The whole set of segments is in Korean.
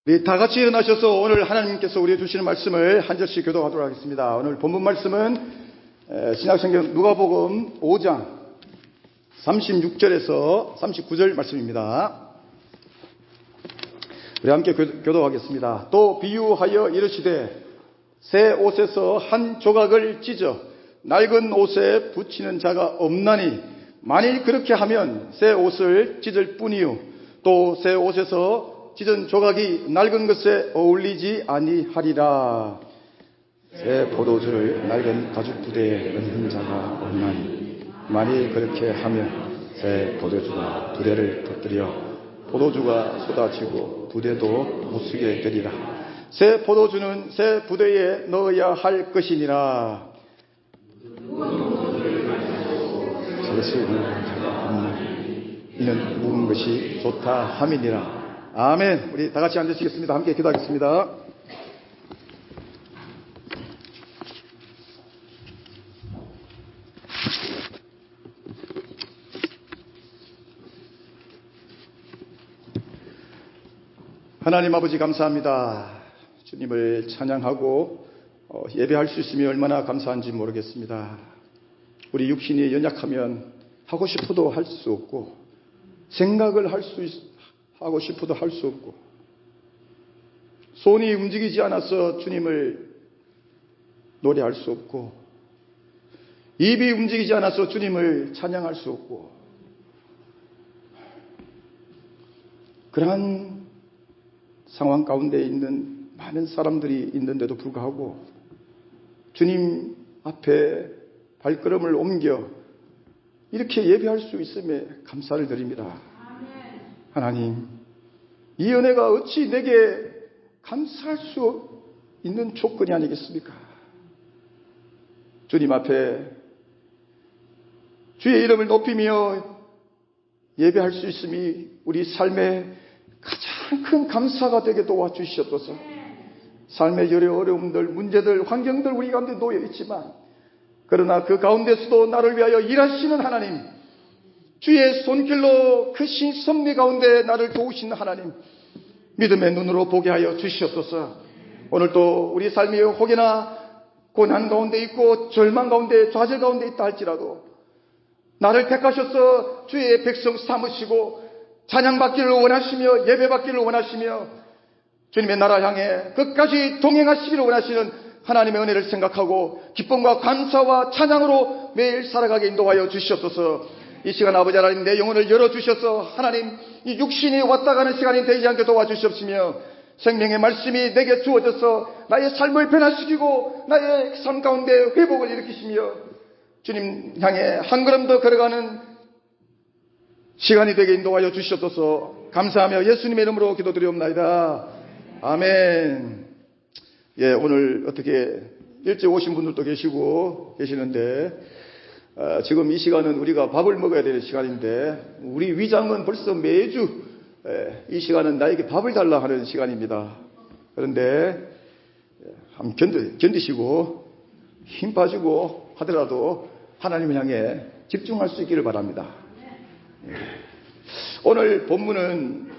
우리 다 같이 일어나셔서 오늘 하나님께서 우리에게 주시는 말씀을 한 절씩 교독하도록 하겠습니다. 오늘 본문 말씀은 신약성경 누가복음 5장 36절에서 39절 말씀입니다. 우리 함께 교독하겠습니다. 또 비유하여 이르시되 새 옷에서 한 조각을 찢어 낡은 옷에 붙이는 자가 없나니 만일 그렇게 하면 새 옷을 찢을 뿐이요 또 새 옷에서 찢은 조각이 낡은 것에 어울리지 아니하리라. 새 포도주를 낡은 가죽 부대에 넣는 자가 없나니 만일 그렇게 하면 새 포도주가 부대를 터뜨려 포도주가 쏟아지고 부대도 못쓰게 되리라. 새 포도주는 새 부대에 넣어야 할 것이니라. 셋을 넣는 자가 없나니 이는 묵은 것이 좋다 함이니라. 아멘. 우리 다 같이 앉으시겠습니다. 함께 기도하겠습니다. 하나님 아버지 감사합니다. 주님을 찬양하고 예배할 수 있으면 얼마나 감사한지 모르겠습니다. 우리 육신이 연약하면 하고 싶어도 할 수 없고 생각을 하고 싶어도 할 수 없고 손이 움직이지 않아서 주님을 노래할 수 없고 입이 움직이지 않아서 주님을 찬양할 수 없고 그러한 상황 가운데 있는 많은 사람들이 있는데도 불구하고 주님 앞에 발걸음을 옮겨 이렇게 예배할 수 있음에 감사를 드립니다. 하나님, 이 은혜가 어찌 내게 감사할 수 있는 조건이 아니겠습니까? 주님 앞에 주의 이름을 높이며 예배할 수 있음이 우리 삶의 가장 큰 감사가 되게 도와주시옵소서. 삶의 여러 어려움들, 문제들, 환경들 우리 가운데 놓여 있지만 그러나 그 가운데서도 나를 위하여 일하시는 하나님, 주의 손길로 크신 섭리 가운데 나를 도우시는 하나님, 믿음의 눈으로 보게 하여 주시옵소서. 오늘도 우리 삶이 혹여나 고난 가운데 있고 절망 가운데 좌절 가운데 있다 할지라도 나를 택하셔서 주의 백성 삼으시고 찬양받기를 원하시며 예배받기를 원하시며 주님의 나라 향해 끝까지 동행하시기를 원하시는 하나님의 은혜를 생각하고 기쁨과 감사와 찬양으로 매일 살아가게 인도하여 주시옵소서. 이 시간 아버지 하나님 내 영혼을 열어주셔서 하나님 이 육신이 왔다 가는 시간이 되지 않게 도와주시옵시며 생명의 말씀이 내게 주어져서 나의 삶을 변화시키고 나의 삶 가운데 회복을 일으키시며 주님 향해 한 걸음 더 걸어가는 시간이 되게 인도하여 주시옵소서. 감사하며 예수님의 이름으로 기도드리옵나이다. 아멘. 예, 오늘 어떻게 일찍 오신 분들도 계시는데 지금 이 시간은 우리가 밥을 먹어야 되는 시간인데 우리 위장은 벌써 매주 이 시간은 나에게 밥을 달라 하는 시간입니다. 그런데 한번 견디시고 힘 빠지고 하더라도 하나님을 향해 집중할 수 있기를 바랍니다. 오늘 본문은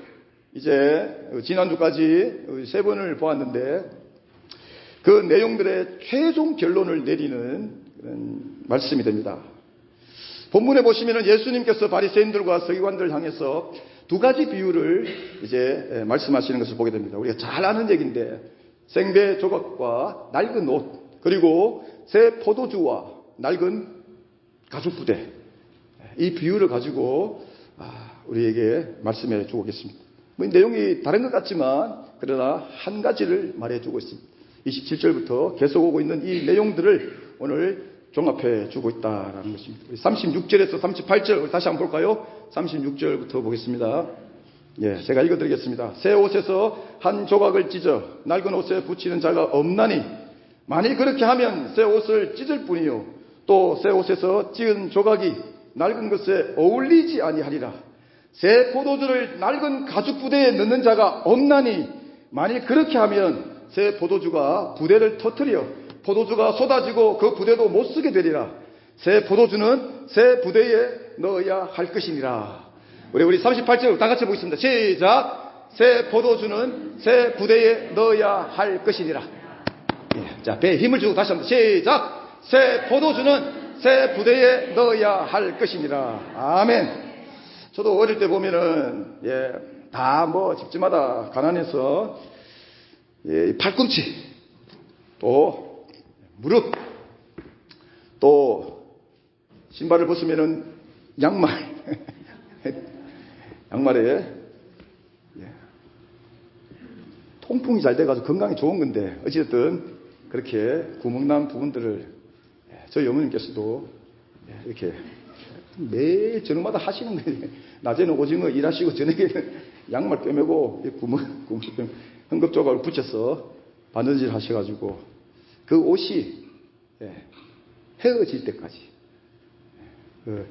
이제 지난주까지 3번을 보았는데 그 내용들의 최종 결론을 내리는 그런 말씀이 됩니다. 본문에 보시면 예수님께서 바리새인들과 서기관들을 향해서 2가지 비유를 이제 말씀하시는 것을 보게 됩니다. 우리가 잘 아는 얘기인데 생배 조각과 낡은 옷 그리고 새 포도주와 낡은 가죽 부대 이 비유를 가지고 우리에게 말씀해 주고 계십니다. 내용이 다른 것 같지만 그러나 한 가지를 말해주고 있습니다. 27절부터 계속 오고 있는 이 내용들을 오늘 종합해 주고 있다는 것입니다. 36절에서 38절 다시 한번 볼까요? 36절부터 보겠습니다. 예, 제가 읽어드리겠습니다. 새 옷에서 한 조각을 찢어 낡은 옷에 붙이는 자가 없나니 만일 그렇게 하면 새 옷을 찢을 뿐이요 또 새 옷에서 찢은 조각이 낡은 것에 어울리지 아니하리라. 새 포도주를 낡은 가죽 부대에 넣는 자가 없나니 만일 그렇게 하면 새 포도주가 부대를 터뜨려 포도주가 쏟아지고 그 부대도 못쓰게 되리라. 새 포도주는 새 부대에 넣어야 할 것이니라. 우리 38절 다 같이 보겠습니다. 시작. 새 포도주는 새 부대에 넣어야 할 것이니라. 예, 자, 배에 힘을 주고 다시 한번 시작. 새 포도주는 새 부대에 넣어야 할 것이니라. 아멘. 저도 어릴 때 보면은 다 뭐 집집마다 가난해서 팔꿈치, 또 무릎, 또 신발을 벗으면은 양말에 통풍이 잘 돼가지고 건강에 좋은 건데, 어찌됐든 그렇게 구멍난 부분들을 저희 어머님께서도 이렇게 매일 저녁마다 하시는 거예요. 낮에는 오징어 일하시고 저녁에는 양말 꿰매고 구멍 헝겊조각을 붙여서 바느질 하셔가지고 그 옷이 헤어질 때까지,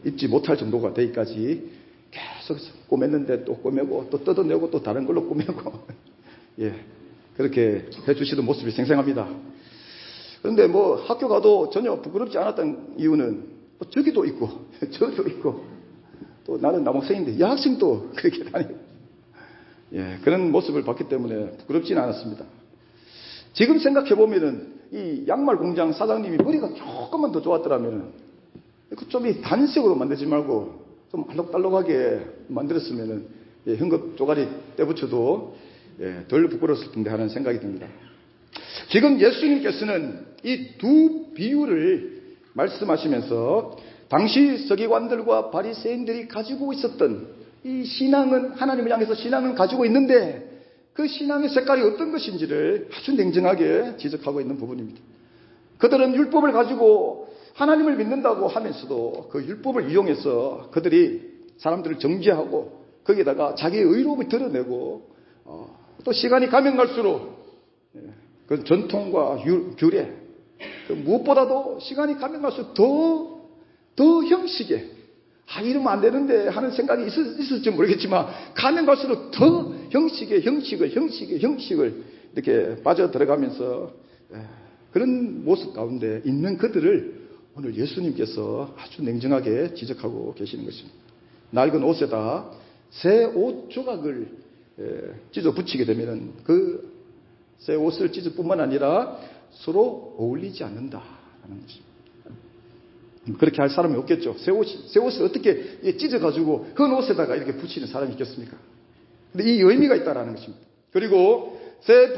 입지 못할 정도가 되기까지 계속 꼬맸는데 또 꼬매고 또 뜯어내고 또 다른 걸로 꼬매고 그렇게 해주시던 모습이 생생합니다. 그런데 뭐 학교 가도 전혀 부끄럽지 않았던 이유는 저기도 있고 저기도 있고, 또 나는 남학생인데 여학생도 그렇게 다니고 그런 모습을 봤기 때문에 부끄럽지는 않았습니다. 지금 생각해보면은 이 양말 공장 사장님이 머리가 조금만 더 좋았더라면 좀 이 단색으로 만들지 말고 좀 알록달록하게 만들었으면은 헝겊 쪼가리 떼붙여도 덜 부끄러웠을 텐데 하는 생각이 듭니다. 지금 예수님께서는 이 두 비유를 말씀하시면서 당시 서기관들과 바리새인들이 가지고 있었던 이 신앙은, 하나님을 향해서 신앙은 가지고 있는데 그 신앙의 색깔이 어떤 것인지를 아주 냉정하게 지적하고 있는 부분입니다. 그들은 율법을 가지고 하나님을 믿는다고 하면서도 그 율법을 이용해서 그들이 사람들을 정죄하고 거기에다가 자기의 의로움을 드러내고 또 시간이 가면 갈수록 그 전통과 규례, 무엇보다도 시간이 가면 갈수록 더 형식에 이러면 안 되는데 하는 생각이 있을지 모르겠지만 가면 갈수록 더 형식을 이렇게 빠져들어가면서 그런 모습 가운데 있는 그들을 오늘 예수님께서 아주 냉정하게 지적하고 계시는 것입니다. 낡은 옷에다 새 옷 조각을 찢어 붙이게 되면 그 새 옷을 찢을 뿐만 아니라 서로 어울리지 않는다라는 것입니다. 그렇게 할 사람이 없겠죠. 새 옷을 어떻게 찢어가지고 헌 옷에다가 이렇게 붙이는 사람이 있겠습니까? 근데 이 의미가 있다라는 것입니다. 그리고 새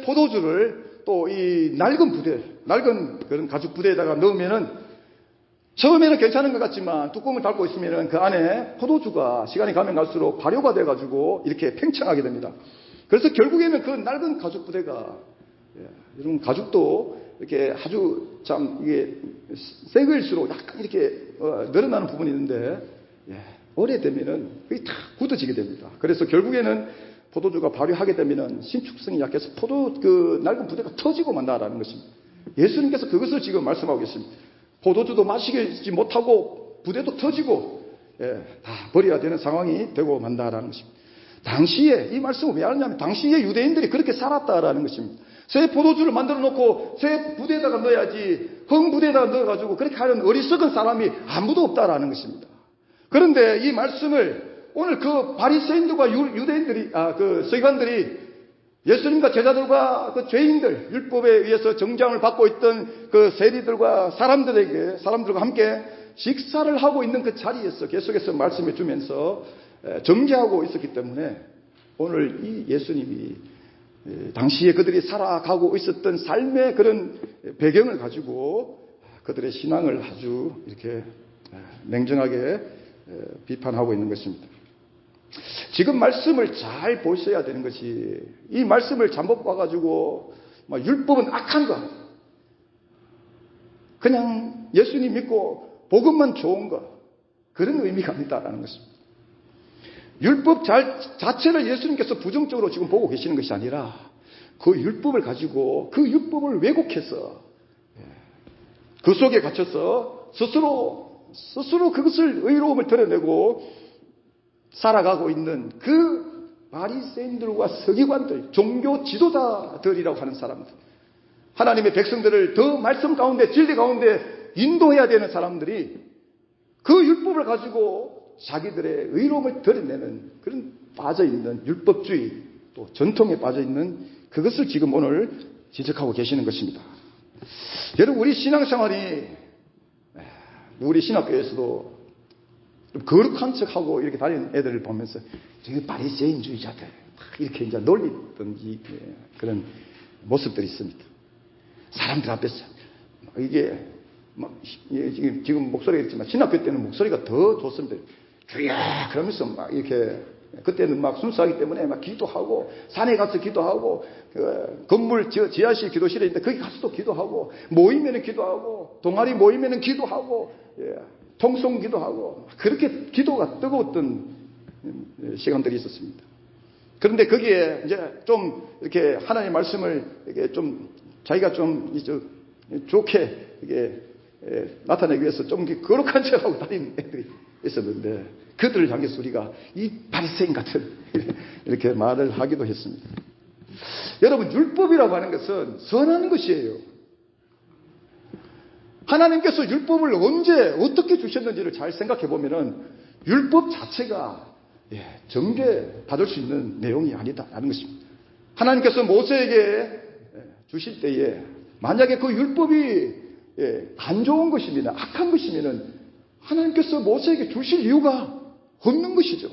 포도주를 또 이 낡은 그런 가죽 부대에다가 넣으면은 처음에는 괜찮은 것 같지만 뚜껑을 닫고 있으면은 그 안에 포도주가 시간이 가면 갈수록 발효가 돼가지고 이렇게 팽창하게 됩니다. 그래서 결국에는 그 낡은 가죽 부대가, 여러분 가죽도 이렇게 아주 참 이게 새 거일수록 약간 이렇게 늘어나는 부분이 있는데 오래되면은 그게 다 굳어지게 됩니다. 그래서 결국에는 포도주가 발효하게 되면은 신축성이 약해서 그 낡은 부대가 터지고 만다라는 것입니다. 예수님께서 그것을 지금 말씀하고 계십니다. 포도주도 마시지 못하고 부대도 터지고 다 버려야 되는 상황이 되고 만다라는 것입니다. 당시에 이 말씀을 왜 하느냐면 당시에 유대인들이 그렇게 살았다라는 것입니다. 새 포도주를 만들어 놓고 새 부대에다가 넣어야지 헝 부대에다가 넣어가지고 그렇게 하는 어리석은 사람이 아무도 없다라는 것입니다. 그런데 이 말씀을 오늘 그 바리새인들과 유대인들이 그 서기관들이 예수님과 제자들과 그 죄인들, 율법에 의해서 정죄함을 받고 있던 그 세리들과 사람들과 함께 식사를 하고 있는 그 자리에서 계속해서 말씀해 주면서 정죄하고 있었기 때문에 오늘 이 예수님이 당시에 그들이 살아가고 있었던 삶의 그런 배경을 가지고 그들의 신앙을 아주 이렇게 냉정하게 비판하고 있는 것입니다. 지금 말씀을 잘 보셔야 되는 것이, 이 말씀을 잘못 봐가지고 율법은 악한 것, 그냥 예수님 믿고 복음만 좋은 것, 그런 의미가 아니다라는 것입니다. 율법 자체를 예수님께서 부정적으로 지금 보고 계시는 것이 아니라 그 율법을 가지고 그 율법을 왜곡해서 그 속에 갇혀서 스스로 그것을 의로움을 드러내고 살아가고 있는 그 바리새인들과 서기관들, 종교 지도자들이라고 하는 사람들, 하나님의 백성들을 더 말씀 가운데, 진리 가운데 인도해야 되는 사람들이 그 율법을 가지고 자기들의 의로움을 드러내는 그런 빠져있는 율법주의, 또 전통에 빠져있는 그것을 지금 오늘 지적하고 계시는 것입니다. 여러분, 우리 신앙생활이, 우리 신학교에서도 좀 거룩한 척하고 이렇게 다니는 애들을 보면서 저기 바리새인주의자들 이렇게 이제 놀리던 그런 모습들이 있습니다. 사람들 앞에서 이게 막 지금 목소리가 있지만 신학교 때는 목소리가 더 좋습니다. 주여 그러면서 막 이렇게 그때는 막 순수하기 때문에 막 기도하고 산에 가서 기도하고 건물 지하실 기도실에 있는데 거기 가서도 기도하고 모이면은 기도하고 동아리 모이면은 기도하고 통성 기도하고 그렇게 기도가 뜨거웠던 시간들이 있었습니다. 그런데 거기에 이제 좀 이렇게 하나님의 말씀을 이렇게 좀 자기가 좀 좋게 이게 나타내기 위해서 좀 거룩한 척하고 다니는 애들이 있었는데 그들을 향해서 우리가 이 바리새인 같은 이렇게 말을 하기도 했습니다. 여러분, 율법이라고 하는 것은 선한 것이에요. 하나님께서 율법을 언제 어떻게 주셨는지를 잘 생각해 보면은 율법 자체가 정죄 받을 수 있는 내용이 아니다라는 것입니다. 하나님께서 모세에게 주실 때에 만약에 그 율법이 안 좋은 것이면 악한 것이면은 하나님께서 모세에게 주실 이유가 없는 것이죠.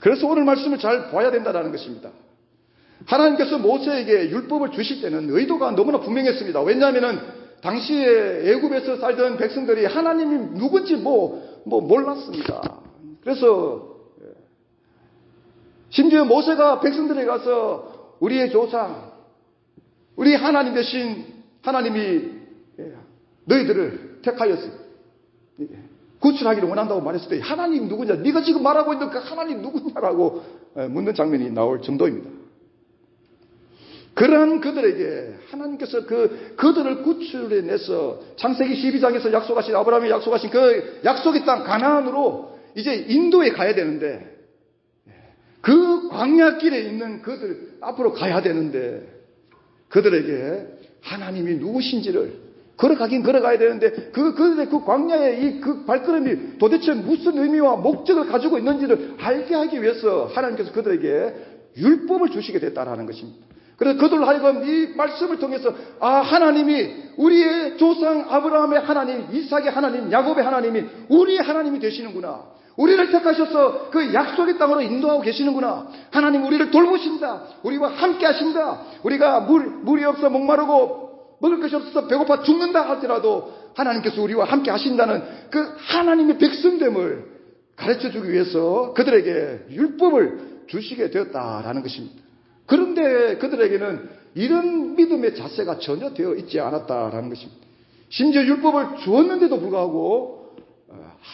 그래서 오늘 말씀을 잘 봐야 된다는 것입니다. 하나님께서 모세에게 율법을 주실 때는 의도가 너무나 분명했습니다. 왜냐하면 당시에 애굽에서 살던 백성들이 하나님이 누군지 몰랐습니다. 그래서 심지어 모세가 백성들에게 가서 우리의 조상, 우리 하나님 대신 하나님이 너희들을 택하였어 구출하기를 원한다고 말했을 때 하나님 누구냐? 네가 지금 말하고 있는 그 하나님 누구냐라고 묻는 장면이 나올 정도입니다. 그러한 그들에게 하나님께서 그들을 구출해내서 창세기 12장에서 약속하신 아브라함이 약속하신 그 약속의 땅 가나안으로 이제 인도에 가야 되는데 그 광야길에 있는 그들 앞으로 가야 되는데 그들에게 하나님이 누구신지를 걸어가긴 걸어가야 되는데 그들의 그 광야의 그 발걸음이 도대체 무슨 의미와 목적을 가지고 있는지를 알게 하기 위해서 하나님께서 그들에게 율법을 주시게 됐다라는 것입니다. 그래서 그들 하여금 이 말씀을 통해서 하나님이 우리의 조상 아브라함의 하나님, 이삭의 하나님, 야곱의 하나님이 우리의 하나님이 되시는구나. 우리를 택하셔서 그 약속의 땅으로 인도하고 계시는구나. 하나님 우리를 돌보신다. 우리와 함께 하신다. 우리가 물이 없어 목마르고 먹을 것이 없어서 배고파 죽는다 할지라도 하나님께서 우리와 함께 하신다는 그 하나님의 백성됨을 가르쳐주기 위해서 그들에게 율법을 주시게 되었다라는 것입니다. 그런데 그들에게는 이런 믿음의 자세가 전혀 되어 있지 않았다라는 것입니다. 심지어 율법을 주었는데도 불구하고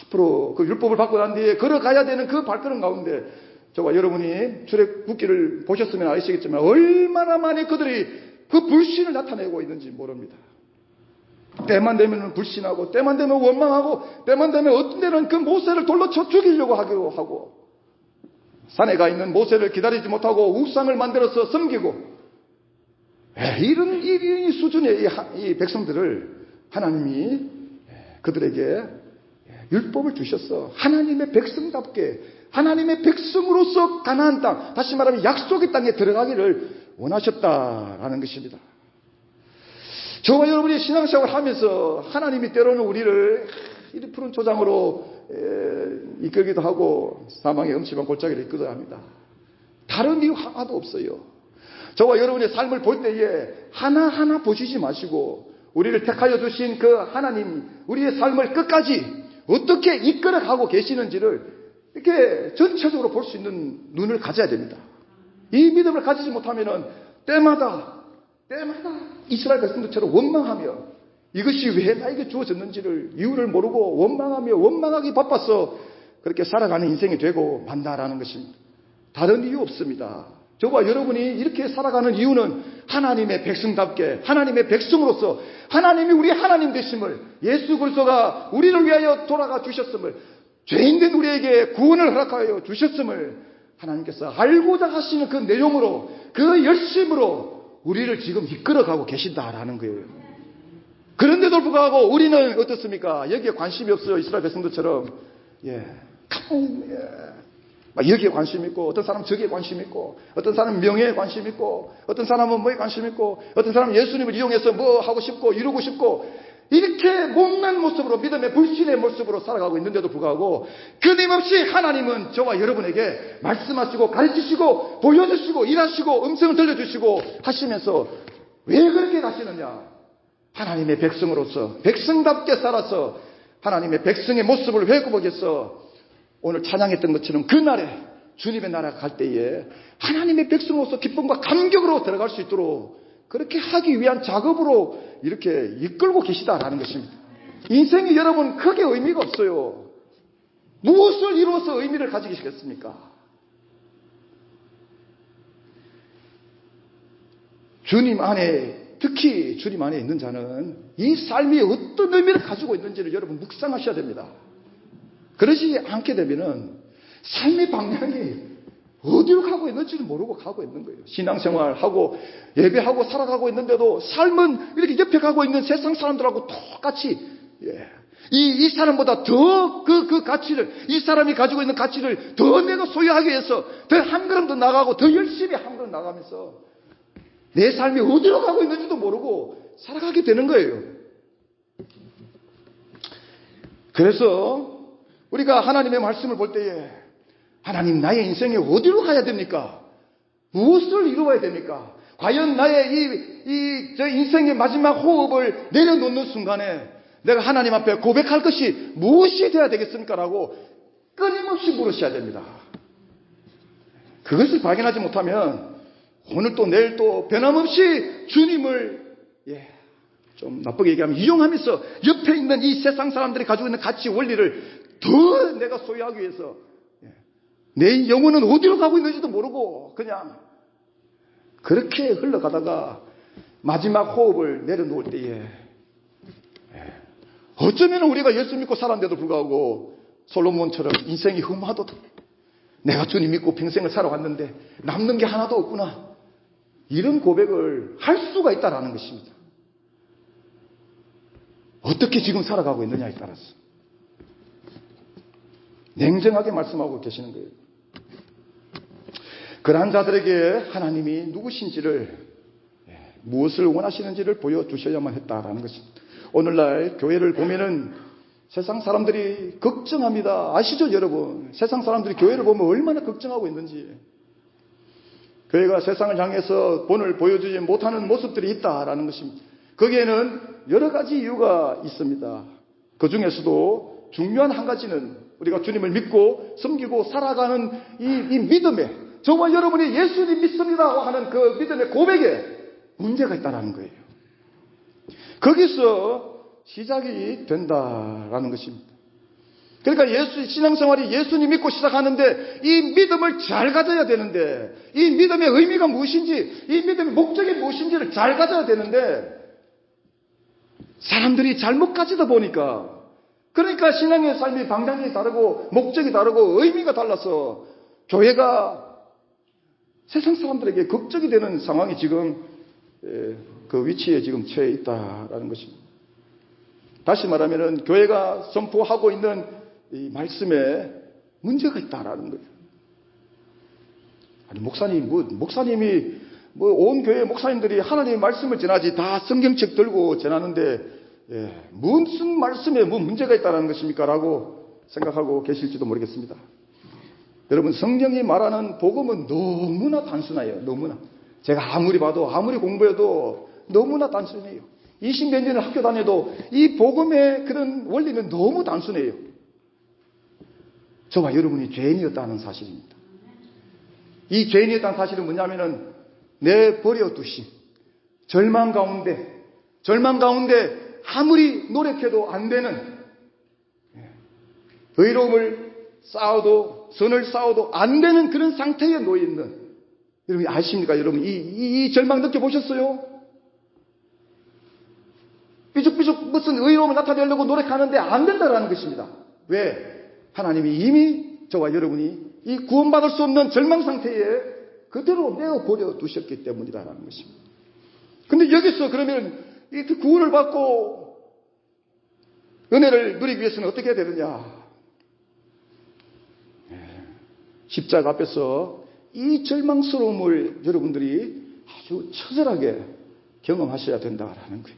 앞으로 그 율법을 받고 난 뒤에 걸어가야 되는 그 발걸음 가운데 저와 여러분이 출애굽기를 보셨으면 아시겠지만 얼마나 많이 그들이 그 불신을 나타내고 있는지 모릅니다. 때만 되면 불신하고 때만 되면 원망하고 때만 되면 어떤 데는 그 모세를 돌로 쳐 죽이려고 하기도 하고 산에 가 있는 모세를 기다리지 못하고 우상을 만들어서 섬기고 이런 수준의 이 백성들을 하나님이 그들에게 율법을 주셔서 하나님의 백성답게 하나님의 백성으로서 가나안 땅, 다시 말하면 약속의 땅에 들어가기를 원하셨다라는 것입니다. 저와 여러분이 신앙생활을 하면서 하나님이 때로는 우리를 이리 푸른 초장으로 이끌기도 하고 사망의 음침한 골짜기를 이끌기도 합니다. 다른 이유 하나도 없어요. 저와 여러분의 삶을 볼 때에 하나하나 보시지 마시고 우리를 택하여 주신 그 하나님, 우리의 삶을 끝까지 어떻게 이끌어가고 계시는지를 이렇게 전체적으로 볼 수 있는 눈을 가져야 됩니다. 이 믿음을 가지지 못하면 때마다 이스라엘 백성들처럼 원망하며 이것이 왜 나에게 주어졌는지를 이유를 모르고 원망하기 바빠서 그렇게 살아가는 인생이 되고 만다라는 것입니다. 다른 이유 없습니다. 저와 여러분이 이렇게 살아가는 이유는 하나님의 백성답게 하나님의 백성으로서 하나님이 우리 하나님 되심을 예수 그리스도가 우리를 위하여 돌아가 주셨음을 죄인된 우리에게 구원을 허락하여 주셨음을 하나님께서 알고자 하시는 그 내용으로 그 열심으로 우리를 지금 이끌어가고 계신다라는 거예요. 그런데도 불구하고 우리는 어떻습니까? 여기에 관심이 없어요. 이스라엘 백성들처럼 막 여기에 관심 있고, 어떤 사람은 저기에 관심 있고, 어떤 사람은 명예에 관심 있고, 어떤 사람은 뭐에 관심 있고, 어떤 사람은 예수님을 이용해서 뭐 하고 싶고, 이루고 싶고, 이렇게 못난 모습으로, 믿음의 불신의 모습으로 살아가고 있는데도 불구하고, 끊임없이 하나님은 저와 여러분에게 말씀하시고, 가르치시고, 보여주시고, 일하시고, 음성을 들려주시고 하시면서 왜 그렇게 가시느냐? 하나님의 백성으로서, 백성답게 살아서 하나님의 백성의 모습을 회복해서 오늘 찬양했던 것처럼 그날에 주님의 나라가 갈 때에 하나님의 백성으로서 기쁨과 감격으로 들어갈 수 있도록 그렇게 하기 위한 작업으로 이렇게 이끌고 계시다라는 것입니다. 인생이 여러분 크게 의미가 없어요. 무엇을 이루어서 의미를 가지시겠습니까? 주님 안에, 특히 주님 안에 있는 자는 이 삶이 어떤 의미를 가지고 있는지를 여러분 묵상하셔야 됩니다. 그러지 않게 되면은 삶의 방향이 어디로 가고 있는지를 모르고 가고 있는 거예요. 신앙생활하고 예배하고 살아가고 있는데도 삶은 이렇게 옆에 가고 있는 세상 사람들하고 똑같이, 이 사람보다 더 그 가치를, 이 사람이 가지고 있는 가치를 더 내가 소유하기 위해서 더 한 걸음 더 나가고 더 열심히 한 걸음 나가면서 내 삶이 어디로 가고 있는지도 모르고 살아가게 되는 거예요. 그래서 우리가 하나님의 말씀을 볼 때에 하나님, 나의 인생에 어디로 가야 됩니까? 무엇을 이루어야 됩니까? 과연 나의 저 인생의 마지막 호흡을 내려놓는 순간에 내가 하나님 앞에 고백할 것이 무엇이 되어야 되겠습니까? 라고 끊임없이 물으셔야 됩니다. 그것을 발견하지 못하면 오늘 또 내일 또 변함없이 주님을 좀 나쁘게 얘기하면 이용하면서 옆에 있는 이 세상 사람들이 가지고 있는 가치 원리를 더 내가 소유하기 위해서 내 영혼은 어디로 가고 있는지도 모르고 그냥 그렇게 흘러가다가 마지막 호흡을 내려놓을 때에 어쩌면 우리가 예수 믿고 살았는데도 불구하고 솔로몬처럼 인생이 흠하도다, 내가 주님 믿고 평생을 살아왔는데 남는 게 하나도 없구나, 이런 고백을 할 수가 있다는 것입니다. 어떻게 지금 살아가고 있느냐에 따라서 냉정하게 말씀하고 계시는 거예요. 그러한 자들에게 하나님이 누구신지를, 무엇을 원하시는지를 보여주셔야만 했다라는 것입니다. 오늘날 교회를 보면은 세상 사람들이 걱정합니다. 아시죠, 여러분? 세상 사람들이 교회를 보면 얼마나 걱정하고 있는지. 교회가 세상을 향해서 본을 보여주지 못하는 모습들이 있다라는 것입니다. 거기에는 여러 가지 이유가 있습니다. 그 중에서도 중요한 한 가지는 우리가 주님을 믿고 섬기고 살아가는 이 믿음에, 저와 여러분이 예수님 믿습니다 하는 그 믿음의 고백에 문제가 있다는 거예요. 거기서 시작이 된다라는 것입니다. 그러니까 신앙생활이 예수님 믿고 시작하는데 이 믿음을 잘 가져야 되는데, 이 믿음의 의미가 무엇인지, 이 믿음의 목적이 무엇인지를 잘 가져야 되는데 사람들이 잘못 가지다 보니까, 그러니까 신앙의 삶이 방향이 다르고 목적이 다르고 의미가 달라서 교회가 세상 사람들에게 걱정이 되는 상황이 지금 그 위치에 지금 처해 있다라는 것입니다. 다시 말하면 교회가 선포하고 있는 이 말씀에 문제가 있다라는 거예요. 아니 목사님이 온 교회 목사님들이 하나님의 말씀을 전하지 다 성경책 들고 전하는데 무슨 말씀에 뭐 문제가 있다는 것입니까? 라고 생각하고 계실지도 모르겠습니다. 여러분, 성경이 말하는 복음은 너무나 단순해요. 너무나. 제가 아무리 봐도, 아무리 공부해도 너무나 단순해요. 20몇 년을 학교 다녀도 이 복음의 그런 원리는 너무 단순해요. 저와 여러분이 죄인이었다는 사실입니다. 이 죄인이었다는 사실은 뭐냐면은 내버려 두신 절망 가운데 아무리 노력해도 안 되는, 의로움을 쌓아도 선을 쌓아도 안 되는 그런 상태에 놓여 있는, 여러분 아십니까? 여러분 이 절망 느껴보셨어요? 삐죽삐죽 무슨 의로움을 나타내려고 노력하는데 안 된다는 것입니다. 왜? 하나님이 이미 저와 여러분이 이 구원받을 수 없는 절망 상태에 그대로 내어버려 두셨기 때문이라는 것입니다. 근데 여기서 그러면 이 구원을 받고 은혜를 누리기 위해서는 어떻게 해야 되느냐? 십자가 앞에서 이 절망스러움을 여러분들이 아주 처절하게 경험하셔야 된다라는 거예요.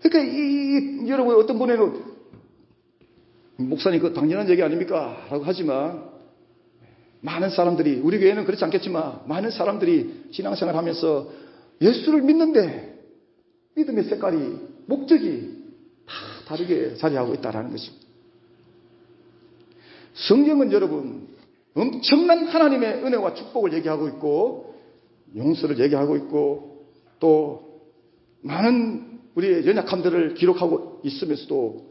그러니까 여러분 어떤 분에는 목사님 그 당연한 얘기 아닙니까? 라고 하지만 많은 사람들이 우리 교회는 그렇지 않겠지만 많은 사람들이 신앙생활 하면서 예수를 믿는데 믿음의 색깔이 목적이 다 다르게 자리하고 있다는 것입니다. 성경은 여러분 엄청난 하나님의 은혜와 축복을 얘기하고 있고 용서를 얘기하고 있고 또 많은 우리의 연약함들을 기록하고 있으면서도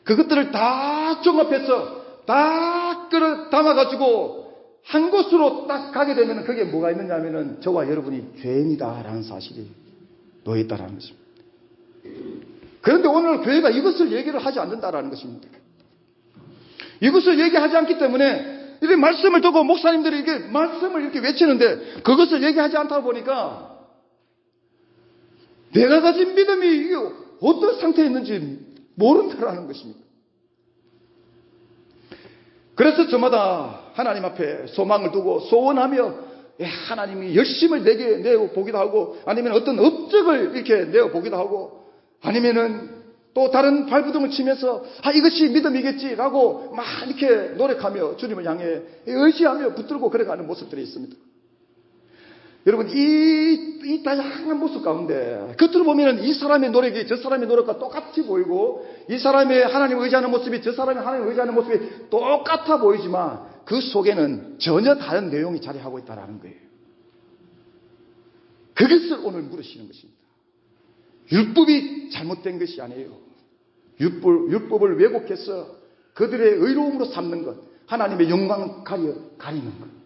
그것들을 다 종합해서 다 끌어 담아가지고 한 곳으로 딱 가게 되면 그게 뭐가 있느냐 하면은 저와 여러분이 죄인이다라는 사실이 놓여있다라는 것입니다. 그런데 오늘 교회가 이것을 얘기를 하지 않는다라는 것입니다. 이것을 얘기하지 않기 때문에 이렇게 말씀을 두고 목사님들이 이렇게 말씀을 이렇게 외치는데 그것을 얘기하지 않다 보니까 내가 가진 믿음이 이게 어떤 상태에 있는지 모른다라는 것입니다. 그래서 저마다 하나님 앞에 소망을 두고 소원하며 하나님이 열심을 내게 내어보기도 하고 아니면 어떤 업적을 이렇게 내어보기도 하고 아니면은 또 다른 발부둥을 치면서 이것이 믿음이겠지라고 막 이렇게 노력하며 주님을 향해 의지하며 붙들고 걸어가는 모습들이 있습니다. 여러분 이 다양한 모습 가운데 겉으로 보면 이 사람의 노력이 저 사람의 노력과 똑같이 보이고 이 사람의 하나님을 의지하는 모습이 저 사람의 하나님을 의지하는 모습이 똑같아 보이지만 그 속에는 전혀 다른 내용이 자리하고 있다는 거예요. 그것을 오늘 물으시는 것입니다. 율법이 잘못된 것이 아니에요. 율법을 왜곡해서 그들의 의로움으로 삼는 것, 하나님의 영광을 가리는 것.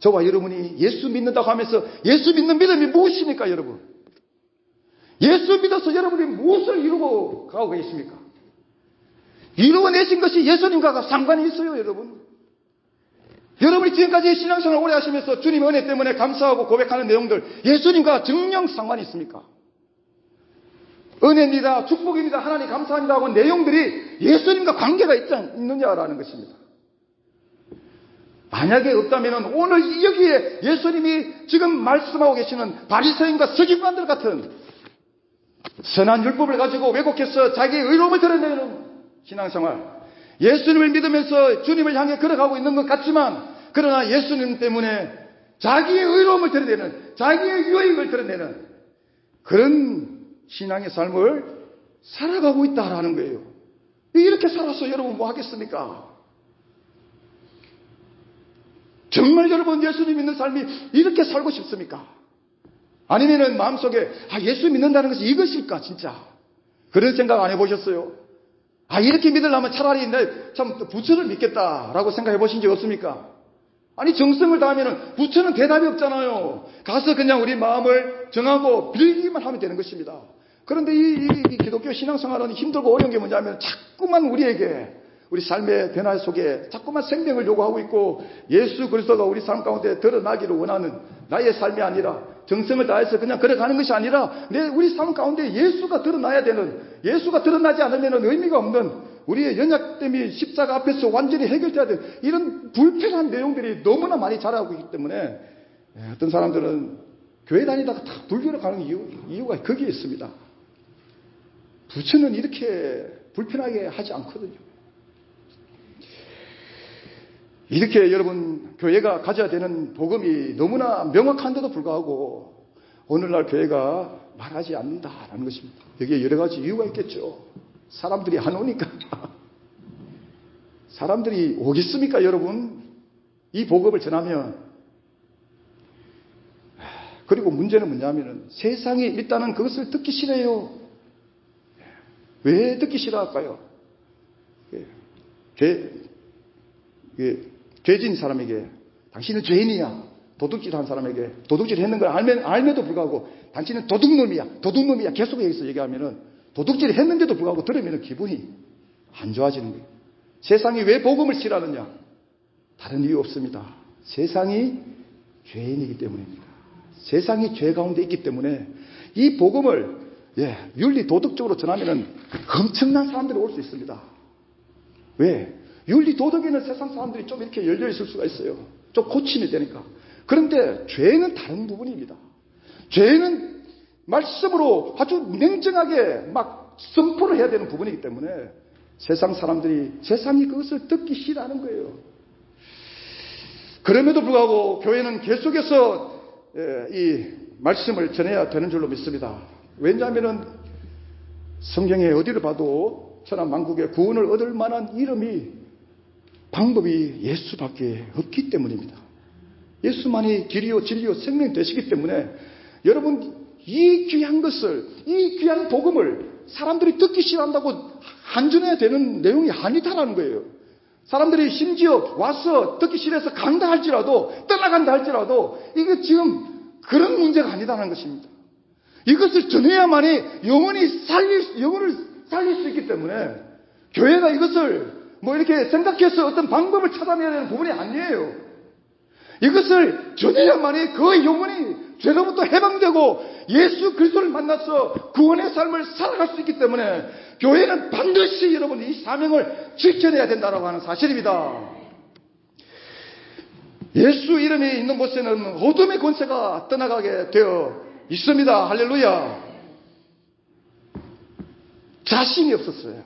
저와 여러분이 예수 믿는다고 하면서 예수 믿는 믿음이 무엇입니까, 여러분? 예수 믿어서 여러분이 무엇을 이루고 가고 계십니까? 이루어내신 것이 예수님과 상관이 있어요, 여러분. 여러분이 지금까지 신앙생활 오래 하시면서 주님의 은혜 때문에 감사하고 고백하는 내용들 예수님과 정령 상관이 있습니까? 은혜입니다. 축복입니다. 하나님 감사합니다 하고 내용들이 예수님과 관계가 있느냐라는 것입니다. 만약에 없다면 오늘 여기에 예수님이 지금 말씀하고 계시는 바리새인과 서기관들 같은 선한 율법을 가지고 왜곡해서 자기의 의로움을 드러내는 신앙생활, 예수님을 믿으면서 주님을 향해 걸어가고 있는 것 같지만 그러나 예수님 때문에 자기의 의로움을 드러내는, 자기의 유익을 드러내는 그런 신앙의 삶을 살아가고 있다라는 거예요. 이렇게 살아서 여러분 뭐 하겠습니까? 정말 여러분 예수님 믿는 삶이 이렇게 살고 싶습니까? 아니면은 마음속에 예수 믿는다는 것이 이것일까 진짜? 그런 생각 안 해보셨어요? 이렇게 믿으려면 차라리 참 부처를 믿겠다라고 생각해 보신 적 없습니까? 아니 정성을 다하면은 부처는 대답이 없잖아요. 가서 그냥 우리 마음을 정하고 빌기만 하면 되는 것입니다. 그런데 이 기독교 신앙생활은 힘들고 어려운 게 뭐냐면 자꾸만 우리에게 우리 삶의 변화 속에 자꾸만 생명을 요구하고 있고 예수 그리스도가 우리 삶 가운데 드러나기를 원하는 나의 삶이 아니라 정성을 다해서 그냥 걸어가는 것이 아니라 우리 삶 가운데 예수가 드러나야 되는, 예수가 드러나지 않으면 의미가 없는 우리의 연약됨이 십자가 앞에서 완전히 해결돼야 되는 이런 불편한 내용들이 너무나 많이 자라고 있기 때문에 어떤 사람들은 교회 다니다가 다 불교로 가는 이유가 거기에 있습니다. 부처는 이렇게 불편하게 하지 않거든요. 이렇게 여러분 교회가 가져야 되는 복음이 너무나 명확한데도 불구하고 오늘날 교회가 말하지 않는다라는 것입니다. 여기에 여러 가지 이유가 있겠죠. 사람들이 안 오니까. 사람들이 오겠습니까 여러분? 이 복음을 전하면. 그리고 문제는 뭐냐면 세상이 일단은 그것을 듣기 싫어요. 왜 듣기 싫어할까요? 죄진 사람에게 당신은 죄인이야. 도둑질한 사람에게 도둑질 했는 걸 알면도 불구하고 당신은 도둑놈이야. 계속 여기서 얘기하면은 도둑질 했는데도 불구하고 들으면 기분이 안 좋아지는 거예요. 세상이 왜 복음을 싫어하느냐? 다른 이유 없습니다. 세상이 죄인이기 때문입니다. 세상이 죄 가운데 있기 때문에 이 복음을 윤리 도덕적으로 전하면은 엄청난 사람들이 올 수 있습니다. 왜? 윤리 도덕에는 세상 사람들이 좀 이렇게 열려 있을 수가 있어요. 좀 고침이 되니까. 그런데 죄는 다른 부분입니다. 죄는 말씀으로 아주 냉정하게 막 선포를 해야 되는 부분이기 때문에 세상 사람들이 세상이 그것을 듣기 싫어하는 거예요. 그럼에도 불구하고 교회는 계속해서 이 말씀을 전해야 되는 줄로 믿습니다. 왜냐하면 성경에 어디를 봐도 천하만국에 구원을 얻을 만한 방법이 예수밖에 없기 때문입니다. 예수만이 길이요 진리요 생명 되시기 때문에 여러분 이 귀한 것을, 이 귀한 복음을 사람들이 듣기 싫어한다고 한전해야 되는 내용이 아니다라는 거예요. 사람들이 심지어 와서 듣기 싫어서 간다 할지라도, 떠나간다 할지라도 이게 지금 그런 문제가 아니다라는 것입니다. 이것을 전해야만이 영혼을 살릴 수 있기 때문에 교회가 이것을 뭐 이렇게 생각해서 어떤 방법을 찾아내야 되는 부분이 아니에요. 이것을 전해야만이 그 영혼이 죄로부터 해방되고 예수 그리스도를 만나서 구원의 삶을 살아갈 수 있기 때문에 교회는 반드시 여러분 이 사명을 지켜내야 된다고 하는 사실입니다. 예수 이름이 있는 곳에는 어둠의 권세가 떠나가게 되어 있습니다. 할렐루야. 자신이 없었어요.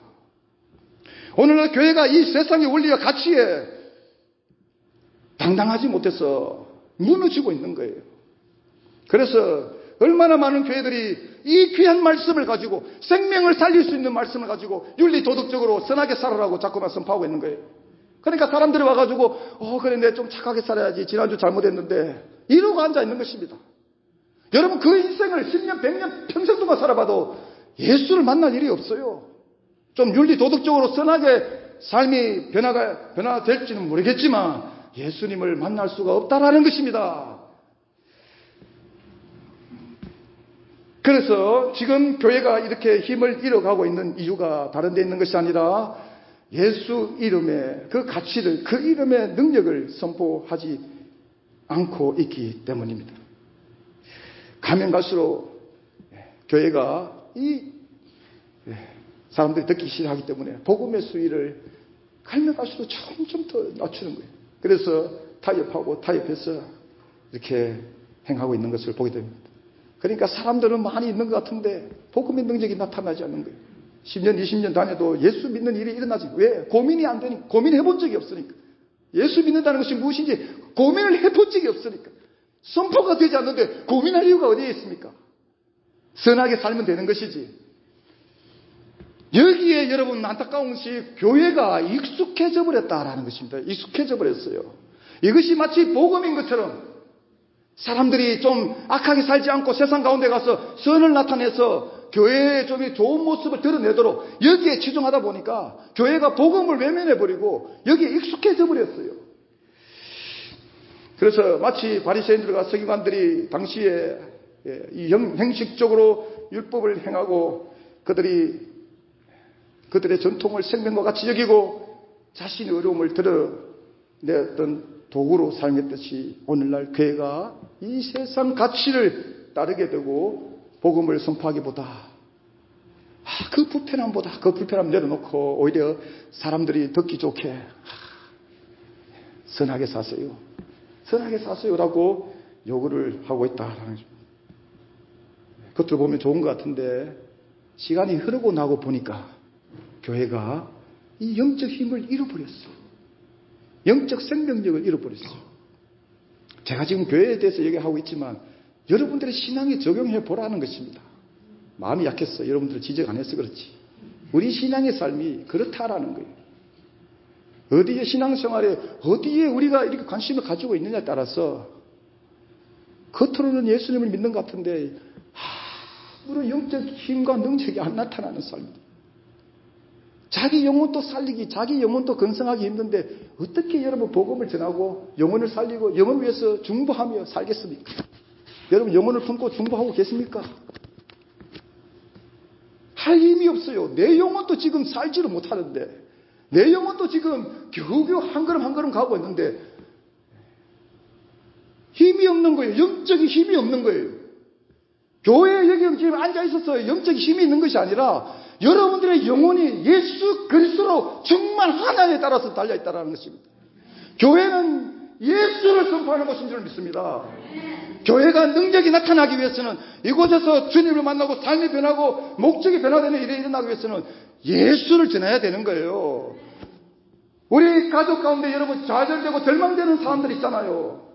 오늘날 교회가 이 세상의 원리와 가치에 당당하지 못해서 무너지고 있는 거예요. 그래서 얼마나 많은 교회들이 이 귀한 말씀을 가지고 생명을 살릴 수 있는 말씀을 가지고 윤리 도덕적으로 선하게 살아라고 자꾸만 선포하고 있는 거예요. 그러니까 사람들이 와가지고 그래 내가 좀 착하게 살아야지 지난주 잘못했는데 이러고 앉아 있는 것입니다. 여러분 그 인생을 10년 100년 평생 동안 살아봐도 예수를 만날 일이 없어요. 좀 윤리 도덕적으로 선하게 삶이 변화될지는 모르겠지만 예수님을 만날 수가 없다라는 것입니다. 그래서 지금 교회가 이렇게 힘을 잃어가고 있는 이유가 다른 데 있는 것이 아니라 예수 이름의 그 가치를, 그 이름의 능력을 선포하지 않고 있기 때문입니다. 가면 갈수록 교회가 이 사람들이 듣기 싫어하기 때문에 복음의 수위를 가면 갈수록 점점 더 낮추는 거예요. 그래서 타협해서 이렇게 행하고 있는 것을 보게 됩니다. 그러니까 사람들은 많이 있는 것 같은데 복음의 능력이 나타나지 않는 거예요. 10년, 20년 다녀도 예수 믿는 일이 일어나지. 왜? 고민이 안 되니까. 고민해본 적이 없으니까. 예수 믿는다는 것이 무엇인지 고민을 해본 적이 없으니까. 선포가 되지 않는데 고민할 이유가 어디에 있습니까? 선하게 살면 되는 것이지. 여기에 여러분 안타까운 것이 교회가 익숙해져 버렸다라는 것입니다. 익숙해져 버렸어요. 이것이 마치 복음인 것처럼 사람들이 좀 악하게 살지 않고 세상 가운데 가서 선을 나타내서 교회의 좀 좋은 모습을 드러내도록 여기에 치중하다 보니까 교회가 복음을 외면해버리고 여기에 익숙해져 버렸어요. 그래서 마치 바리새인들과 서기관들이 당시에 이 형식적으로 율법을 행하고 그들의 전통을 생명과 같이 여기고 자신의 어려움을 드러냈던 도구로 사용했듯이 오늘날 교회가 이 세상 가치를 따르게 되고 복음을 선포하기보다 그 불편함 내려놓고 오히려 사람들이 듣기 좋게 선하게 사세요라고 요구를 하고 있다라는 거죠. 겉으로 보면 좋은 것 같은데 시간이 흐르고 나고 보니까 교회가 이 영적 힘을 잃어버렸어. 영적 생명력을 잃어버렸어. 제가 지금 교회에 대해서 얘기하고 있지만 여러분들의 신앙에 적용해 보라는 것입니다. 마음이 약했어. 여러분들 지적 안 해서 그렇지. 우리 신앙의 삶이 그렇다라는 거예요. 어디에 신앙생활에 어디에 우리가 이렇게 관심을 가지고 있느냐에 따라서 겉으로는 예수님을 믿는 것 같은데 아무런 영적 힘과 능력이 안 나타나는 삶입니다. 자기 영혼도 살리기, 자기 영혼도 건성하기 힘든데 어떻게 여러분 복음을 전하고 영혼을 살리고 영혼을 위해서 중보하며 살겠습니까? 여러분 영혼을 품고 중보하고 계십니까? 할 힘이 없어요. 내 영혼도 지금 살지를 못하는데 내 영혼도 지금 겨우겨우 한 걸음 한 걸음 가고 있는데 힘이 없는 거예요. 영적인 힘이 없는 거예요. 교회에 여기 지금 앉아있어서 영적 힘이 있는 것이 아니라 여러분들의 영혼이 예수 그리스도로 정말 하나님에 따라서 달려있다는 것입니다. 교회는 예수를 선포하는 것인 줄 믿습니다. 교회가 능력이 나타나기 위해서는, 이곳에서 주님을 만나고 삶이 변하고 목적이 변화되는 일이 일어나기 위해서는 예수를 전해야 되는 거예요. 우리 가족 가운데 여러분 좌절되고 절망되는 사람들 있잖아요.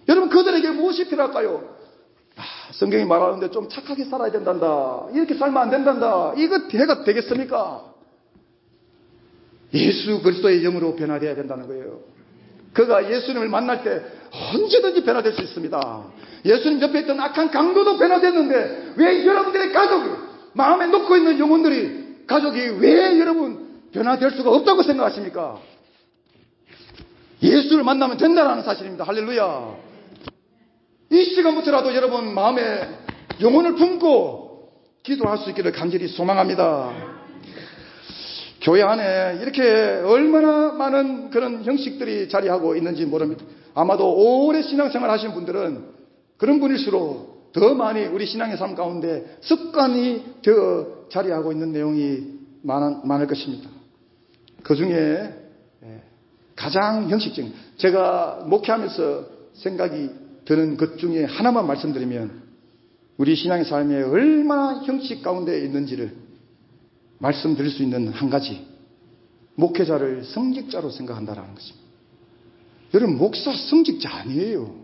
여러분 그들에게 무엇이 필요할까요? 성경이 말하는데 좀 착하게 살아야 된단다, 이렇게 살면 안 된단다, 이거 해가 되겠습니까? 예수 그리스도의 영으로 변화되어야 된다는 거예요. 그가 예수님을 만날 때 언제든지 변화될 수 있습니다. 예수님 옆에 있던 악한 강도도 변화됐는데 왜 여러분들의 가족이, 마음에 놓고 있는 영혼들이, 가족이 왜 여러분 변화될 수가 없다고 생각하십니까? 예수를 만나면 된다는 사실입니다. 할렐루야. 이 시간부터라도 여러분 마음에 영혼을 품고 기도할 수 있기를 간절히 소망합니다. 교회 안에 이렇게 얼마나 많은 그런 형식들이 자리하고 있는지 모릅니다. 아마도 오래 신앙생활 하신 분들은 그런 분일수록 더 많이 우리 신앙의 삶 가운데 습관이 되어 자리하고 있는 내용이 많을 것입니다. 그 중에 가장 형식적인, 제가 목회하면서 생각이 드는 것 중에 하나만 말씀드리면, 우리 신앙의 삶에 얼마나 형식 가운데 있는지를 말씀드릴 수 있는 한 가지, 목회자를 성직자로 생각한다는 것입니다. 여러분, 목사 성직자 아니에요.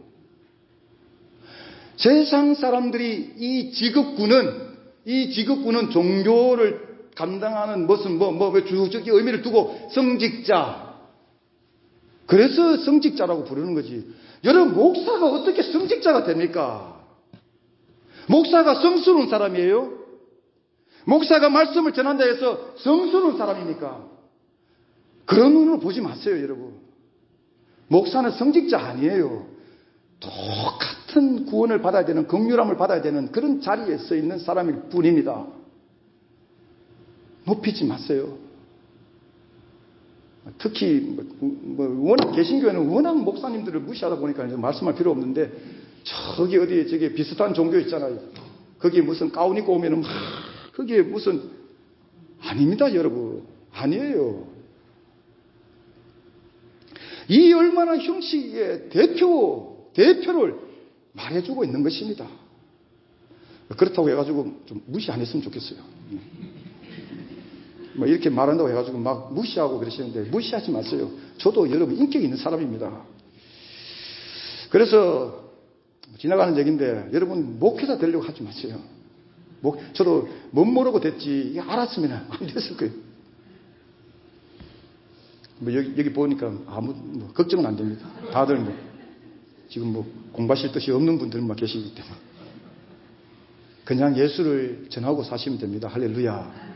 세상 사람들이 이 직업군은 종교를 감당하는 무슨 주적인 의미를 두고 성직자, 그래서 성직자라고 부르는 거지. 여러분, 목사가 어떻게 성직자가 됩니까? 목사가 성스러운 사람이에요? 목사가 말씀을 전한다 해서 성스러운 사람입니까? 그런 눈으로 보지 마세요, 여러분. 목사는 성직자 아니에요. 똑같은 구원을 받아야 되는, 긍휼함을 받아야 되는 그런 자리에 서 있는 사람일 뿐입니다. 높이지 마세요. 특히 워낙 개신교회는 워낙 목사님들을 무시하다 보니까 이제 말씀할 필요 없는데, 저기 어디에 저기 비슷한 종교 있잖아요. 거기에 무슨 가운 입고 오면은 거기에 무슨, 아닙니다, 여러분. 아니에요. 이 얼마나 형식의 대표를 말해주고 있는 것입니다. 그렇다고 해가지고 좀 무시 안 했으면 좋겠어요. 이렇게 말한다고 해가지고 막 무시하고 그러시는데, 무시하지 마세요. 저도 여러분 인격이 있는 사람입니다. 그래서 지나가는 얘기인데, 여러분 목회자 되려고 하지 마세요. 저도 못 모르고 됐지, 이게 알았으면 안 됐을 거예요. 여기 보니까 아무 걱정은 안 됩니다. 다들 지금 공부하실 뜻이 없는 분들만 계시기 때문에 그냥 예수를 전하고 사시면 됩니다. 할렐루야.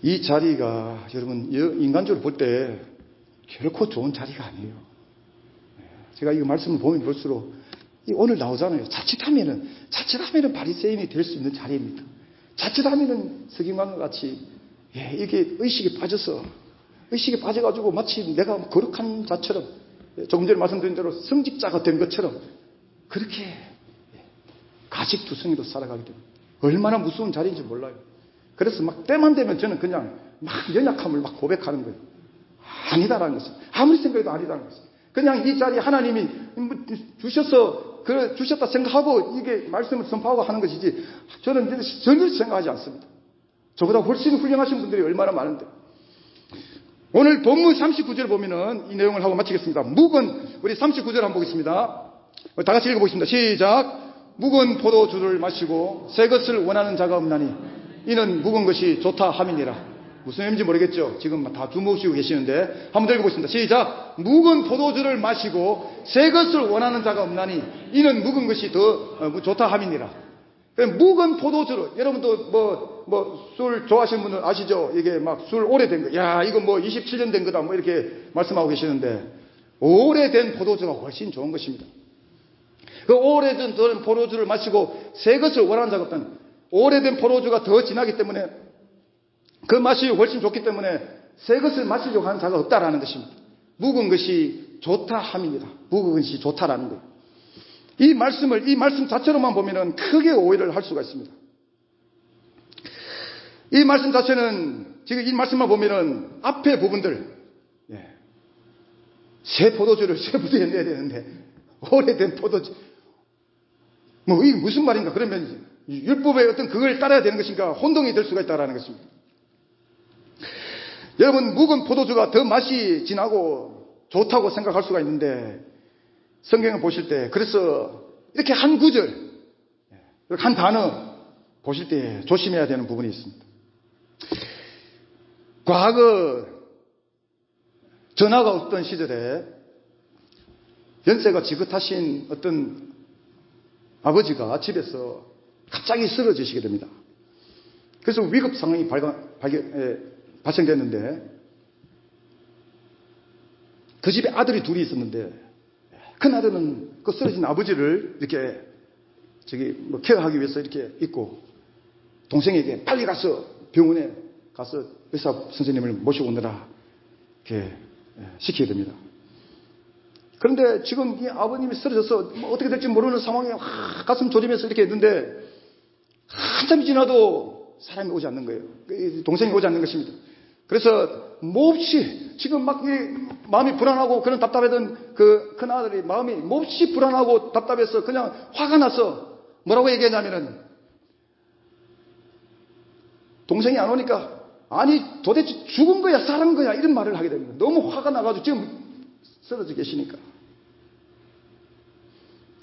이 자리가 여러분 인간적으로 볼 때 결코 좋은 자리가 아니에요. 제가 이 말씀을 보면 볼수록 오늘 나오잖아요. 자칫하면은 바리새인이 될 수 있는 자리입니다. 자칫하면은 석임강과 같이 이게 의식에 빠져가지고 마치 내가 거룩한 자처럼, 조금 전에 말씀드린 대로 성직자가 된 것처럼 그렇게 가식투성이로 살아가게 됩니다. 얼마나 무서운 자리인지 몰라요. 그래서 막 때만 되면 저는 그냥 막 연약함을 막 고백하는 거예요. 아니다라는 것은, 아무리 생각해도 아니다라는 것은, 그냥 이 자리에 하나님이 주셨다 생각하고 이게 말씀을 선포하고 하는 것이지, 저는 전혀 생각하지 않습니다. 저보다 훨씬 훌륭하신 분들이 얼마나 많은데. 오늘 본문 39절 보면은 이 내용을 하고 마치겠습니다. 묵은, 우리 39절 한번 보겠습니다. 다 같이 읽어보겠습니다. 시작. 묵은 포도주를 마시고 새 것을 원하는 자가 없나니 이는 묵은 것이 좋다 함이니라. 무슨 의미인지 모르겠죠. 지금 다 주무시고 계시는데 한번 더 읽어보겠습니다. 시작. 묵은 포도주를 마시고 새 것을 원하는 자가 없나니 이는 묵은 것이 더 좋다 함이니라. 묵은 포도주로, 여러분도 술 좋아하시는 분은 아시죠? 이게 막 술 오래된 거, 야 이거 27년 된 거다 이렇게 말씀하고 계시는데, 오래된 포도주가 훨씬 좋은 것입니다. 그 오래된 포도주를 마시고 새 것을 원하는 자가 없다는, 오래된 포도주가 더 진하기 때문에 그 맛이 훨씬 좋기 때문에 새 것을 마시려고 하는 자가 없다라는 것입니다. 묵은 것이 좋다 함입니다. 묵은 것이 좋다라는 거예요. 이 말씀 자체로만 보면은 크게 오해를 할 수가 있습니다. 이 말씀 자체는, 지금 이 말씀만 보면은 앞에 부분들, 새 포도주를 새 부대에 내야 되는데, 오래된 포도주. 이게 무슨 말인가? 그러면 율법의 어떤 그걸 따라야 되는 것인가? 혼동이 될 수가 있다는 것입니다. 여러분, 묵은 포도주가 더 맛이 진하고 좋다고 생각할 수가 있는데, 성경을 보실 때, 그래서 이렇게 한 구절, 한 단어 보실 때 조심해야 되는 부분이 있습니다. 과거 전화가 없던 시절에 연세가 지긋하신 어떤 아버지가 집에서 갑자기 쓰러지시게 됩니다. 그래서 위급 상황이 발생됐는데, 그 집에 아들이 둘이 있었는데, 큰 아들은 그 쓰러진 아버지를 이렇게 케어하기 위해서 이렇게 있고, 동생에게 빨리 가서 병원에 가서 의사 선생님을 모시고 오느라 이렇게 시키게 됩니다. 그런데 지금 이 아버님이 쓰러져서 어떻게 될지 모르는 상황에 가슴 졸이면서 이렇게 있는데, 한참이 지나도 사람이 오지 않는 거예요. 동생이 오지 않는 것입니다. 그래서 몹시 지금 막 마음이 불안하고 그런 답답하던 그 큰아들이 마음이 몹시 불안하고 답답해서 그냥 화가 나서 뭐라고 얘기했냐면은, 동생이 안 오니까 아니 도대체 죽은 거야 살은 거야 이런 말을 하게 됩니다. 너무 화가 나가지고 지금 쓰러져 계시니까.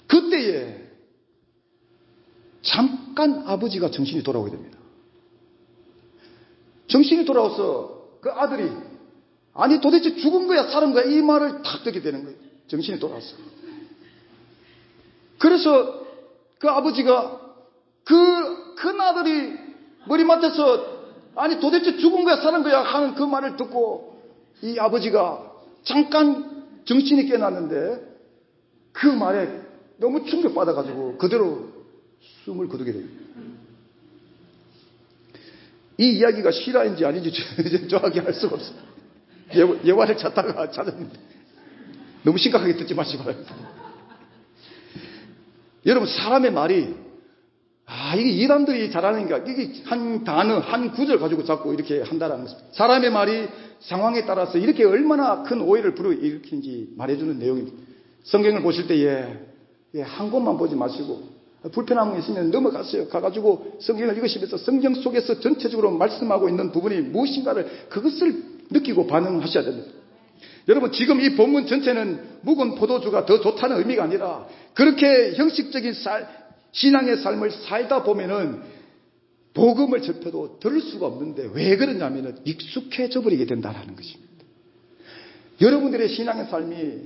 그때에 잠깐 아버지가 정신이 돌아오게 됩니다. 정신이 돌아와서 그 아들이 아니 도대체 죽은 거야 살은 거야 이 말을 탁 듣게 되는 거예요. 정신이 돌아왔어. 그래서 그 아버지가 그 큰 아들이 머리맡에서 아니 도대체 죽은 거야 살은 거야 하는 그 말을 듣고 이 아버지가 잠깐 정신이 깨났는데, 그 말에 너무 충격받아가지고 그대로 숨을 거두게 됩니다. 이 이야기가 실화인지 아닌지 정확히 알 수가 없어요. 예화를 찾다가 찾았는데 너무 심각하게 듣지 마시기 바랍니다. 여러분, 사람의 말이 이게 이단들이 잘하는가, 이게 한 단어 한 구절 가지고 자꾸 이렇게 한다라는 것입니다. 사람의 말이 상황에 따라서 이렇게 얼마나 큰 오해를 불러일으키는지 말해주는 내용입니다. 성경을 보실 때에 한 곳만 보지 마시고 불편한 거 있으면 넘어가세요. 가가지고 성경을 읽으시면서 성경 속에서 전체적으로 말씀하고 있는 부분이 무엇인가를 그것을 느끼고 반응하셔야 됩니다. 여러분, 지금 이 본문 전체는 묵은 포도주가 더 좋다는 의미가 아니라, 그렇게 형식적인 신앙의 삶을 살다 보면은 복음을 접해도 들을 수가 없는데, 왜 그러냐면은 익숙해져 버리게 된다는 것입니다. 여러분들의 신앙의 삶이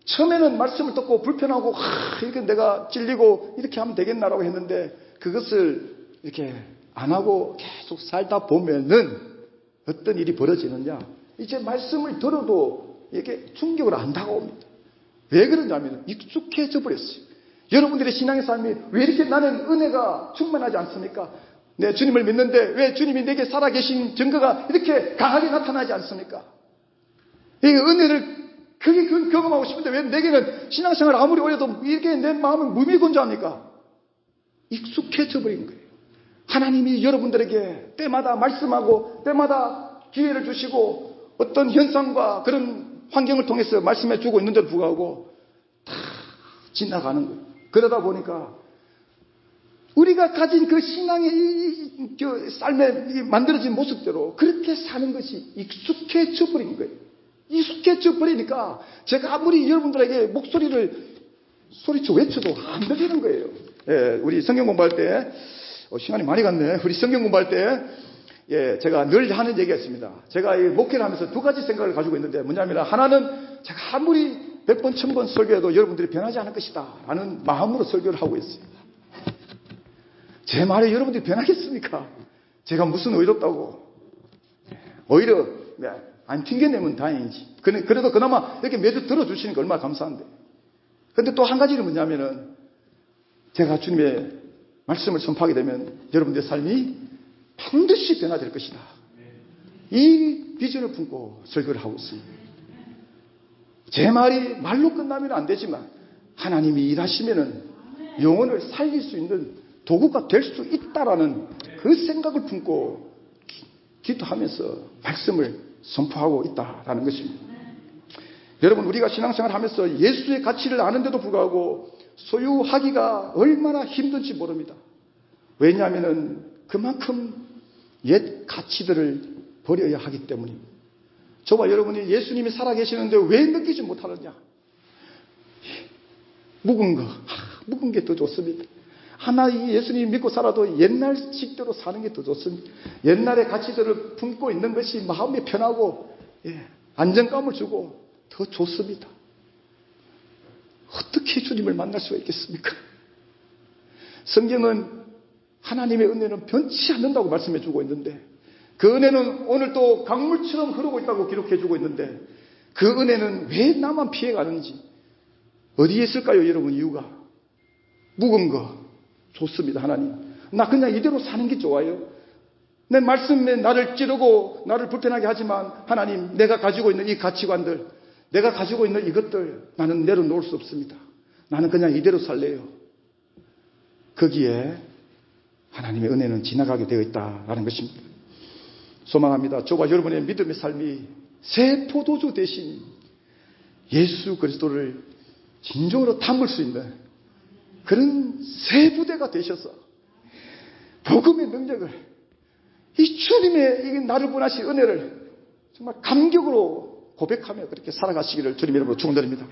처음에는 말씀을 듣고 불편하고 이렇게 내가 찔리고 이렇게 하면 되겠나라고 했는데, 그것을 이렇게 안 하고 계속 살다 보면은 어떤 일이 벌어지느냐, 이제 말씀을 들어도 이게 충격을 안 다가옵니다. 왜 그러냐면 익숙해져 버렸어요. 여러분들의 신앙의 삶이 왜 이렇게 나는 은혜가 충만하지 않습니까? 내 주님을 믿는데 왜 주님이 내게 살아계신 증거가 이렇게 강하게 나타나지 않습니까? 이 은혜를 크게 경험하고 싶은데 왜 내게는 신앙생활 아무리 오래도 이렇게 내 마음을 무미건조합니까? 익숙해져 버린 거예요. 하나님이 여러분들에게 때마다 말씀하고 때마다 기회를 주시고 어떤 현상과 그런 환경을 통해서 말씀해 주고 있는데도 불구하고 다 지나가는 거예요. 그러다 보니까 우리가 가진 그 신앙의 삶에 만들어진 모습대로 그렇게 사는 것이 익숙해져 버린 거예요. 익숙해져 버리니까 제가 아무리 여러분들에게 목소리를 소리쳐 외쳐도 안 들리는 거예요. 예, 우리 성경 공부할 때, 시간이 많이 갔네. 우리 성경 공부할 때, 제가 늘 하는 얘기가 있습니다. 제가 이 목회를 하면서 두 가지 생각을 가지고 있는데, 뭐냐면 하나는 제가 아무리 100번, 1000번 설교해도 여러분들이 변하지 않을 것이다 라는 마음으로 설교를 하고 있어요. 제 말에 여러분들이 변하겠습니까? 제가 무슨 의롭다고. 오히려 안 튕겨내면 다행이지. 그래도 그나마 이렇게 매주 들어주시는 게 얼마나 감사한데. 그런데 또 한 가지는 뭐냐면은, 제가 주님의 말씀을 선포하게 되면 여러분들의 삶이 반드시 변화될 것이다. 이 비전을 품고 설교를 하고 있습니다. 제 말이 말로 끝나면 안 되지만 하나님이 일하시면은 영혼을 살릴 수 있는 도구가 될 수 있다라는 그 생각을 품고 기도하면서 말씀을 선포하고 있다라는 것입니다. 여러분, 우리가 신앙생활 하면서 예수의 가치를 아는데도 불구하고 소유하기가 얼마나 힘든지 모릅니다. 왜냐하면 그만큼 옛 가치들을 버려야 하기 때문입니다. 저와 여러분이 예수님이 살아계시는데 왜 느끼지 못하느냐? 묵은 게 더 좋습니다. 하나 이 예수님 믿고 살아도 옛날 식대로 사는 게 더 좋습니다. 옛날의 가치들을 품고 있는 것이 마음이 편하고 안정감을 주고 더 좋습니다. 어떻게 주님을 만날 수가 있겠습니까? 성경은 하나님의 은혜는 변치 않는다고 말씀해 주고 있는데 그 은혜는 오늘도 강물처럼 흐르고 있다고 기록해 주고 있는데 그 은혜는 왜 나만 피해가는지 어디에 있을까요, 여러분? 이유가 묵은 거 좋습니다. 하나님, 나 그냥 이대로 사는 게 좋아요. 내 말씀에 나를 찌르고 나를 불편하게 하지만 하나님, 내가 가지고 있는 이 가치관들, 내가 가지고 있는 이것들 나는 내려놓을 수 없습니다. 나는 그냥 이대로 살래요. 거기에 하나님의 은혜는 지나가게 되어 있다라는 것입니다. 소망합니다. 저와 여러분의 믿음의 삶이 새 포도주 대신 예수 그리스도를 진정으로 담을 수 있는 그런 새 부대가 되셔서 복음의 능력을, 이 주님의 이 나를 구원하신 은혜를 정말 감격으로 고백하며 그렇게 살아가시기를 주님 이름으로 축원드립니다.